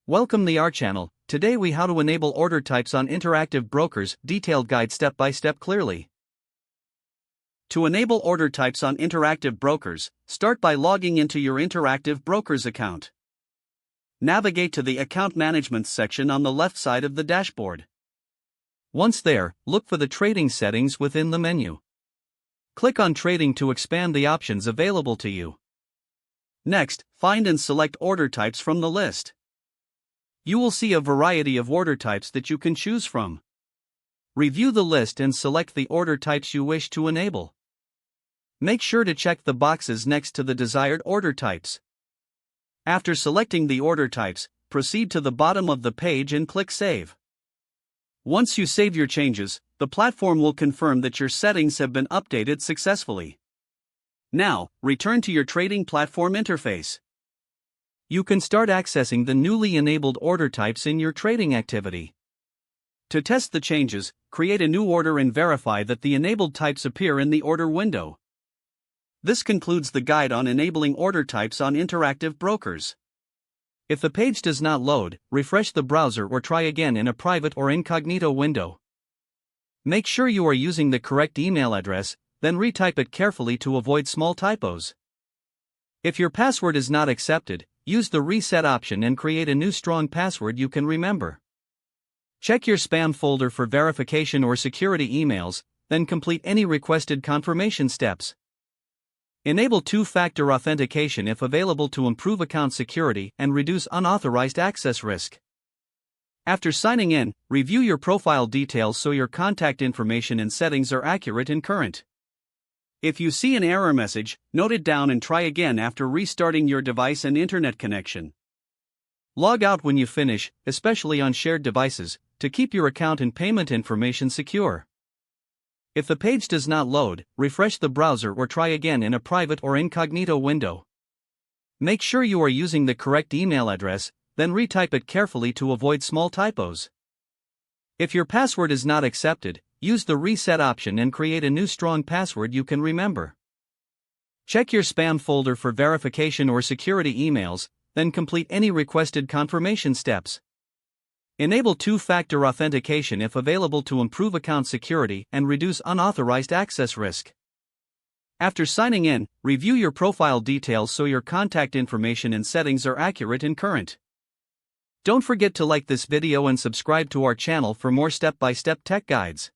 Welcome the our channel. Today we how to enable order types on Interactive Brokers, detailed guide step by step clearly. To enable order types on Interactive Brokers, start by logging into your Interactive Brokers account. Navigate to the Account Management section on the left side of the dashboard. Once there, look for the trading settings within the menu. Click on Trading to expand the options available to you. Next, find and select order types from the list. You will see a variety of order types that you can choose from. Review the list and select the order types you wish to enable. Make sure to check the boxes next to the desired order types. After selecting the order types, proceed to the bottom of the page and click Save. Once you save your changes, the platform will confirm that your settings have been updated successfully. Now, return to your trading platform interface. You can start accessing the newly enabled order types in your trading activity. To test the changes, create a new order and verify that the enabled types appear in the order window. This concludes the guide on enabling order types on Interactive Brokers. If the page does not load, refresh the browser or try again in a private or incognito window. Make sure you are using the correct email address, then retype it carefully to avoid small typos. If your password is not accepted, use the reset option and create a new strong password you can remember. Check your spam folder for verification or security emails, then complete any requested confirmation steps. Enable two-factor authentication if available to improve account security and reduce unauthorized access risk. After signing in, review your profile details so your contact information and settings are accurate and current. If you see an error message, note it down and try again after restarting your device and internet connection. Log out when you finish, especially on shared devices, to keep your account and payment information secure. If the page does not load, refresh the browser or try again in a private or incognito window. Make sure you are using the correct email address, then retype it carefully to avoid small typos. If your password is not accepted, use the reset option and create a new strong password you can remember. Check your spam folder for verification or security emails, then complete any requested confirmation steps. Enable two-factor authentication if available to improve account security and reduce unauthorized access risk. After signing in, review your profile details so your contact information and settings are accurate and current. Don't forget to like this video and subscribe to our channel for more step-by-step tech guides.